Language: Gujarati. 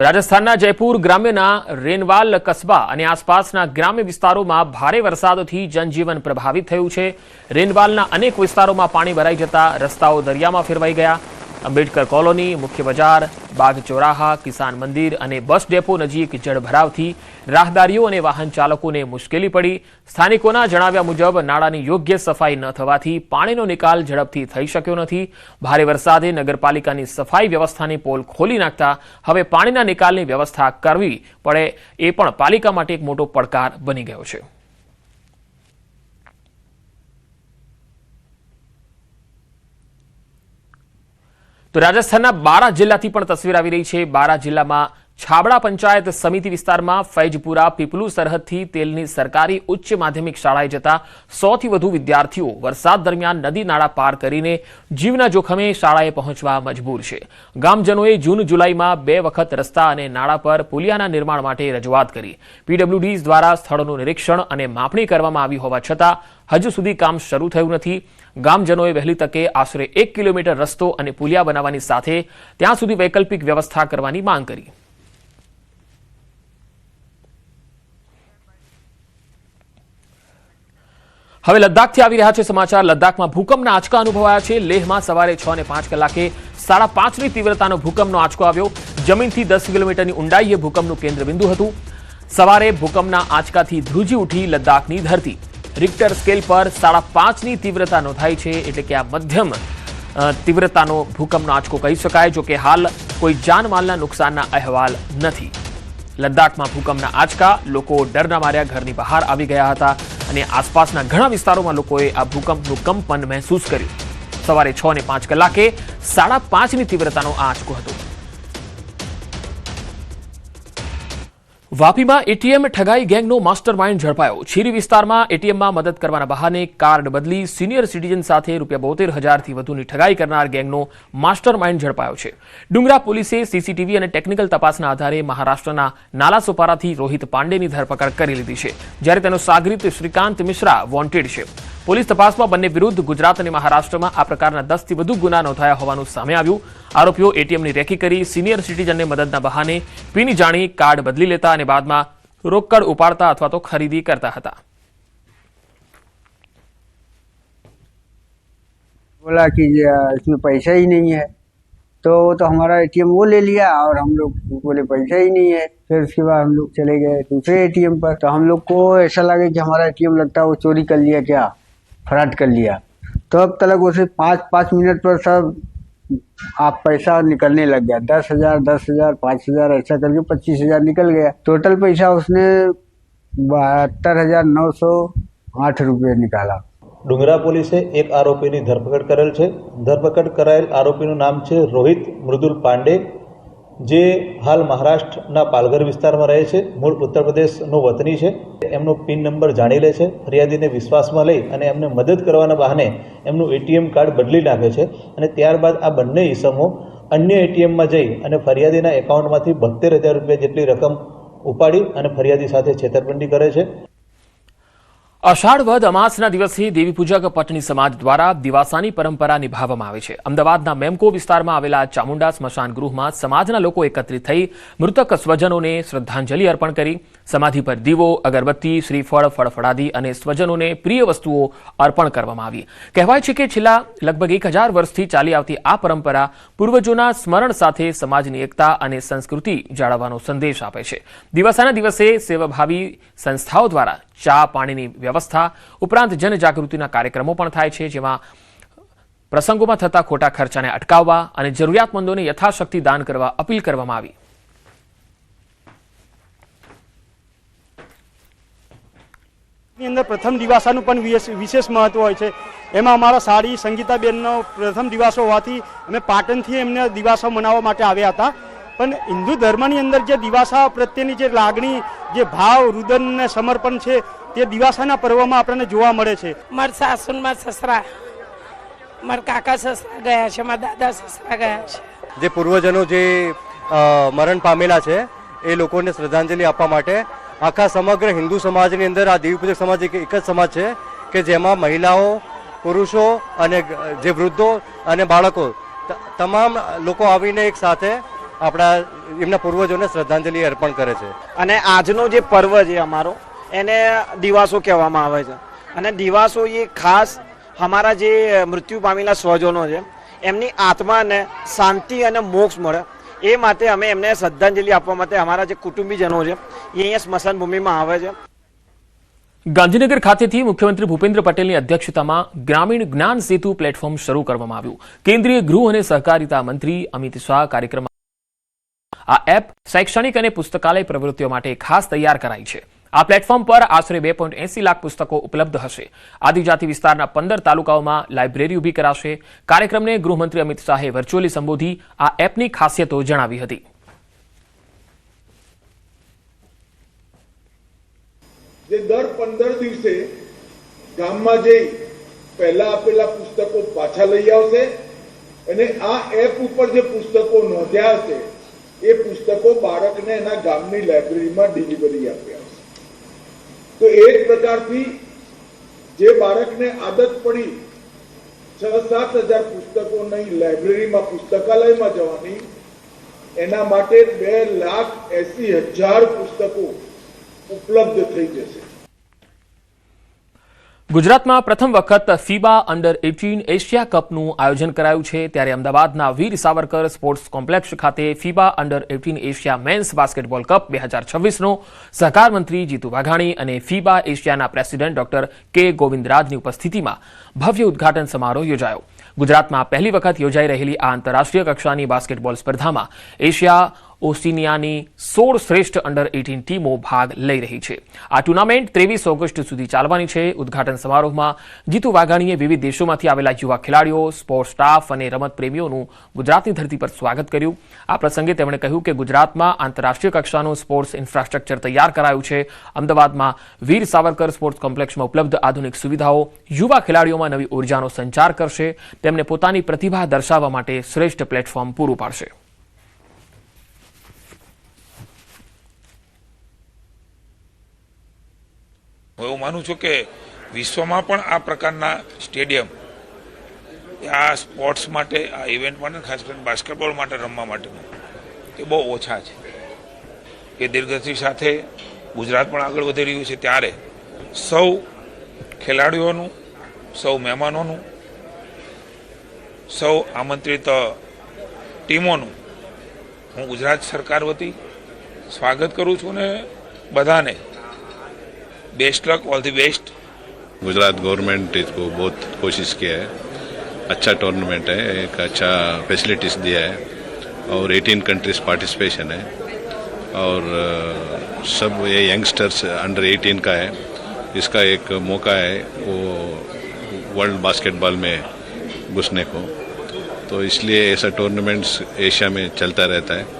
રાજસ્થાનના જયપુર ગ્રામ્યના રેનવાલ કસ્બા અને આસપાસના ગ્રામ્ય વિસ્તારોમાં ભારે વરસાદથી જનજીવન પ્રભાવિત થયું છે। રેનવાલના અનેક વિસ્તારોમાં પાણી ભરાઈ જતા રસ્તાઓ દરિયામાં ફેરવાઈ ગયા। અંબેડકર કોલોની, મુખ્ય બજાર, બાગ ચોરાહા, કિસાન મંદિર અને બસ ડેપો નજીક જળભરાવથી રાહદારીઓ અને વાહન ચાલકોને મુશ્કેલી પડી। સ્થાનિકોના જણાવ્યા મુજબ નાળાની યોગ્ય સફાઈ ન થવાથી પાણીનો નિકાલ ઝડપથી થઈ શક્યો નથી। ભારે વરસાદે નગરપાલિકાની સફાઈ વ્યવસ્થાની પોલ ખોલી નાખતા હવે પાણીના નિકાલની વ્યવસ્થા કરવી પડે એ પણ પાલિકા માટે એક મોટો પડકાર બની ગયો છે। તો રાજસ્થાનના બારા જિલ્લાથી પણ તસવીર આવી રહી છે। બારા જિલ્લામાં છાબડા પંચાયત સમિતિ વિસ્તારમાં ફૈજપુરા પીપલુ સરહદથી તેલની સરકારી ઉચ્ચ માધ્યમિક શાળાએ જતા 100થી વધુ વિદ્યાર્થીઓ વરસાદ દરમિયાન નદી નાળા પાર કરીને જીવના જોખમે શાળાએ પહોંચવા મજબૂર છે। ગામજનોએ જૂન જુલાઈમાં 2 વખત રસ્તા અને નાળા પર પુલિયાના નિર્માણ માટે રજૂઆત કરી। પીડબ્લ્યુડી દ્વારા સ્થળોનું નિરીક્ષણ અને માપણી કરવામાં આવી હોવા છતાં હજુ સુધી કામ શરૂ થયું નથી। ગામજનોએ વહેલી તકે આશરે 1 કિલોમીટર રસ્તો અને પુલિયા બનાવવાની સાથે ત્યાં સુધી વૈકલ્પિક વ્યવસ્થા કરવાની માંગ કરી। હવે લદ્દાખથી આવી રહ્યા છે સમાચાર। લદ્દાખમાં ભૂકંપના આંચકા અનુભવાયા છે। લેહમાં સવારે 6:05 કલાકે 5.5ની તીવ્રતાનો ભૂકંપનો આંચકો આવ્યો। જમીનથી 10 કિલોમીટરની ઊંડાઈએ ભૂકંપનું કેન્દ્રબિંદુ હતું। સવારે ભૂકંપના આંચકાથી ધ્રુજી ઉઠી લદ્દાખની ધરતી। રિક્ટર સ્કેલ પર 5.5ની તીવ્રતા નોંધાઈ છે, એટલે કે આ મધ્યમ તીવ્રતાનો ભૂકંપનો આંચકો કહી શકાય। જો કે હાલ કોઈ જાનમાલના નુકસાનના અહેવાલ નથી। લદ્દાખમાં ભૂકંપના આંચકા લોકો ડરના માર્યા ઘરની બહાર આવી ગયા હતા અને આસપાસના ઘણા વિસ્તારોમાં લોકોએ આ ભૂકંપનું કંપન મહેસૂસ કર્યું। સવારે 6:05 કલાકે 5.5ની તીવ્રતાનો આ આંચકો હતો। વાપીમાં એટીએમ ઠગાઈ ગેંગનો માસ્ટર માઇન્ડ ઝડપાયો। છીરી વિસ્તારમાં એટીએમમાં મદદ કરવાના બહાને કાર્ડ બદલી સિનિયર સિટીઝન સાથે ₹72,000થી વધુની ઠગાઈ કરનાર ગેંગનો માસ્ટર માઇન્ડ ઝડપાયો છે। ડુંગરા પોલીસે સીસીટીવી અને ટેકનિકલ તપાસના આધારે મહારાષ્ટ્રના નાલાસોપારાથી રોહિત પાંડેની ધરપકડ કરી લીધી છે, જ્યારે તેનો સાગરીત શ્રીકાંત મિશ્રા વોન્ટેડ છે। પોલીસ તપાસમાં બંને વિરુદ્ધ ગુજરાત અને મહારાષ્ટ્રમાં આ પ્રકારના 10થી વધુ ગુના નોંધાયા હોવાનું સામે આવ્યું। આરોપીઓ એટીએમની રેકી કરી સિનિયર સિટીઝનને મદદના બહાને પીની જાણી કાર્ડ બદલી લેતા અને બાદમાં રોકડ ઉપાડતા અથવા તો ખરીદી કરતા હતા। बोला कि इसमें पैसा ही नहीं है, तो वो तो हमारा एटीएम वो ले लिया और हम लोग बोले पैसा ही नहीं है। फिर उसके बाद हम लोग चले गए दूसरे एटीएम पर, तो हम लोग को ऐसा लगे कि हमारा एटीएम लगता है वो चोरी कर लिया, क्या फ्रॉड कर लिया। तो अब तक उसे 5 मिनट पर सब आप पैसा निकलने लग गया। 10,000, 10,000, 5,000 ऐसा करके 25,000 निकल गया। टोटल पैसा उसने 72,908 रुपये निकाला। डुंगरा पुलिस एक आरोपी की धरपकड़ करेल है। धरपकड़ कराયેલ आरोपीનું નામ છે રોહિત મૃદુલ પાંડે, જે હાલ મહારાષ્ટ્રના પાલઘર વિસ્તારમાં રહે છે। મૂળ ઉત્તર પ્રદેશનો વતની છે। એમનો પિન નંબર જાણી લે છે। ફરિયાદીને વિશ્વાસમાં લઈ અને એમને મદદ કરવાના બહાને એમનું એટીએમ કાર્ડ બદલી નાખે છે અને ત્યારબાદ આ બંને ઈસમો અન્ય એટીએમમાં જઈ અને ફરિયાદીના એકાઉન્ટમાંથી 72,000 રૂપિયા જેટલી રકમ ઉપાડી અને ફરિયાદી સાથે છેતરપિંડી કરે છે। અષાઢ વદ અમાસના દિવસે દેવી પૂજક પટણી સમાજ દ્વારા દિવાસાની પરંપરા નિભાવવામાં આવે છે। અમદાવાદના મેમકો વિસ્તારમાં આવેલા ચામુંડા સ્મશાન ગૃહમાં સમાજના લોકો એકત્રિત થઈ મૃતક સ્વજનોને શ્રદ્ધાંજલિ અર્પણ કરી। સમાધિ પર દીવો, અગરબત્તી, શ્રીફળ, ફળફળાદી અને સ્વજનોને પ્રિય વસ્તુઓ અર્પણ કરવામાં આવી। કહેવાય છે કે છેલ્લા લગભગ 1000 વર્ષથી ચાલી આવતી આ પરંપરા પૂર્વજોના સ્મરણ સાથે સમાજની એકતા અને સંસ્કૃતિ જાળવવાનો સંદેશ આપે છે। દિવાસાના દિવસે સેવાભાવી સંસ્થાઓ દ્વારા ચા પાણીની વ્યવસ્થા ઉપરાંત જનજાગૃતિના કાર્યક્રમો પણ થાય છે, જેમાં પ્રસંગોમાં થતા ખોટા ખર્ચાને અટકાવવા અને જરૂરિયાતમંદોને યથાશક્તિ દાન કરવા અપીલ કરવામાં આવી। અંદર પ્રથમ દિવાસાનું પણ વિશેષ મહત્વ હોય છે। એમાં અમારા સાડી સંગીતાબેનનો પ્રથમ દિવાસો હોવાથી અમે પાટણથી એમને દિવાસો મનાવવા માટે આવ્યા હતા। પણ હિન્દુ ધર્મની અંદર જે દિવાસા પ્રત્યેની જે લાગણી, જે ભાવ, રુદન અને સમર્પણ છે તે દિવાસાના પર્વમાં આપણને જોવા મળે છે। મારા સાસુ, મારા સસરા, મારા કાકા સસરા ગયા છે, મારા દાદા સસરા ગયા છે। જે પૂર્વજનો જે મરણ પામેલા છે એ લોકોને શ્રદ્ધાંજલિ આપવા માટે આખા સમગ્ર હિન્દુ સમાજની અંદર આ દેવી પૂજક સમાજ એક જ સમાજ છે કે જેમાં મહિલાઓ, પુરુષો અને જે વૃદ્ધો અને બાળકો તમામ લોકો આવીને એક સાથે આપણા એમના પૂર્વજોને શ્રદ્ધાંજલિ અર્પણ કરે છે. અને આજનો જે પર્વ છે અમારો એને દિવાસો કહેવામાં આવે છે અને દિવાસો એ ખાસ અમારા જે મૃત્યુ પામેલા સ્વજનો છે એમની આત્માને શાંતિ અને મોક્ષ મળે એ માટે અમે એમને શ્રદ્ધાંજલિ આપવા માટે અમારા જે કુટુંબીજનો છે એ અહીંયા સ્મશાન ભૂમિમાં આવે છે. ગાંધીનગર ખાતેથી મુખ્યમંત્રી ભૂપેન્દ્ર પટેલની અધ્યક્ષતામાં ગ્રામીણ જ્ઞાન સેતુ પ્લેટફોર્મ શરૂ કરવામાં આવ્યું. કેન્દ્રીય ગૃહ અને સહકારિતા મંત્રી અમિત શાહ કાર્યક્રમમાં આ એપ શૈક્ષણિક અને પુસ્તકાલય પ્રવૃત્તિઓ માટે ખાસ તૈયાર કરાઈ છે. આ પ્લેટફોર્મ પર આશરે 2.80 લાખ પુસ્તકો ઉપલબ્ધ હશે. આદિજાતિ વિસ્તારના 15 તાલુકાઓમાં લાઇબ્રેરી ઊભી કરાશે. કાર્યક્રમને ગૃહમંત્રી અમિત શાહે વર્ચ્યુઅલી સંબોધી આ એપની ખાસિયતો જણાવી હતી. જે દર 15 દિવસે ગામમાં જઈ પહેલા આપેલા પુસ્તકો પાછા લઈ આવશે અને આ એપ ઉપર જે પુસ્તકો નોંધ્યા હશે એ પુસ્તકો બાળકને એના ગામની લાઇબ્રેરીમાં ડિલિવરી આપી આવશે. તો એક પ્રકારથી જે બાળકને આદત પડી 6-7 હજાર પુસ્તકોની લાઇબ્રેરીમાં પુસ્તકાલયમાં જવાની એના માટે 2,80,000 પુસ્તકો ઉપલબ્ધ થઈ જશે. ગુજરાતમાં પ્રથમ વખત ફીબા અંડર 18 એશિયા કપનું આયોજન કરાયું છે. ત્યારે અમદાવાદના વીર સાવરકર સ્પોર્ટ્સ કોમ્પ્લેક્સ ખાતે FIBA under 18 Asia men's basketball cup 2026નો સહકાર મંત્રી જીતુ વાઘાણી અને ફીબા એશિયાના પ્રેસિડેન્ટ ડોક્ટર કે ગોવિંદરાજની ઉપસ્થિતિમાં ભવ્ય ઉદઘાટન સમારોહ યોજાયો. ગુજરાતમાં પહેલી વખત યોજાઈ રહેલી આ આંતરરાષ્ટ્રીય કક્ષાની બાસ્કેટબોલ સ્પર્ધામાં એશિયા ઓસિનિયાની 16 શ્રેષ્ઠ અંડર 18 ટીમો ભાગ લઈ રહી છે. આ ટુર્નામેન્ટ 23 ઓગસ્ટ સુધી ચાલવાની છે. ઉદઘાટન સમારોહમાં જીતુ વાઘાણીએ વિવિધ દેશોમાંથી આવેલા યુવા ખેલાડીઓ, સ્પોર્ટ્સ સ્ટાફ અને રમત પ્રેમીઓનું ગુજરાતની ધરતી પર સ્વાગત કર્યું. આ પ્રસંગે તેમણે કહ્યું કે ગુજરાતમાં આંતરરાષ્ટ્રીય કક્ષાનું સ્પોર્ટ્સ ઇન્ફ્રાસ્ટ્રક્ચર તૈયાર કરાયું છે. અમદાવાદમાં વીર સાવરકર સ્પોર્ટ્સ કોમ્પ્લેક્સમાં ઉપલબ્ધ આધુનિક સુવિધાઓ યુવા ખેલાડીઓમાં નવી ઉર્જાનો સંચાર કરશે. તેમને પોતાની પ્રતિભા દર્શાવવા માટે શ્રેષ્ઠ પ્લેટફોર્મ પૂરું પાડશે. હું એવું માનું છું કે વિશ્વમાં પણ આ પ્રકારના સ્ટેડિયમ આ સ્પોર્ટ્સ માટે, આ ઇવેન્ટ માટે, ખાસ કરીને બાસ્કેટબોલ માટે રમવા માટેનું એ બહુ ઓછા છે. એ દીર્ઘદ્રષ્ટિ સાથે ગુજરાત પણ આગળ વધી રહ્યું છે. ત્યારે સૌ ખેલાડીઓનું, સૌ મહેમાનોનું, સૌ આમંત્રિત ટીમોનું હું ગુજરાત સરકાર વતી સ્વાગત કરું છું ને બધાને best luck, all the best. Gujarat government इसको बहुत कोशिश किया है. अच्छा टूर्नामेंट है, एक अच्छा फैसिलिटीज दिया है और 18 कंट्रीज पार्टिसिपेशन है और सब ये यंगस्टर्स अंडर 18 का है. इसका एक मौका है वो वर्ल्ड बास्केटबॉल में घुसने को. तो इसलिए ऐसा टूर्नामेंट्स एशिया में चलता रहता है.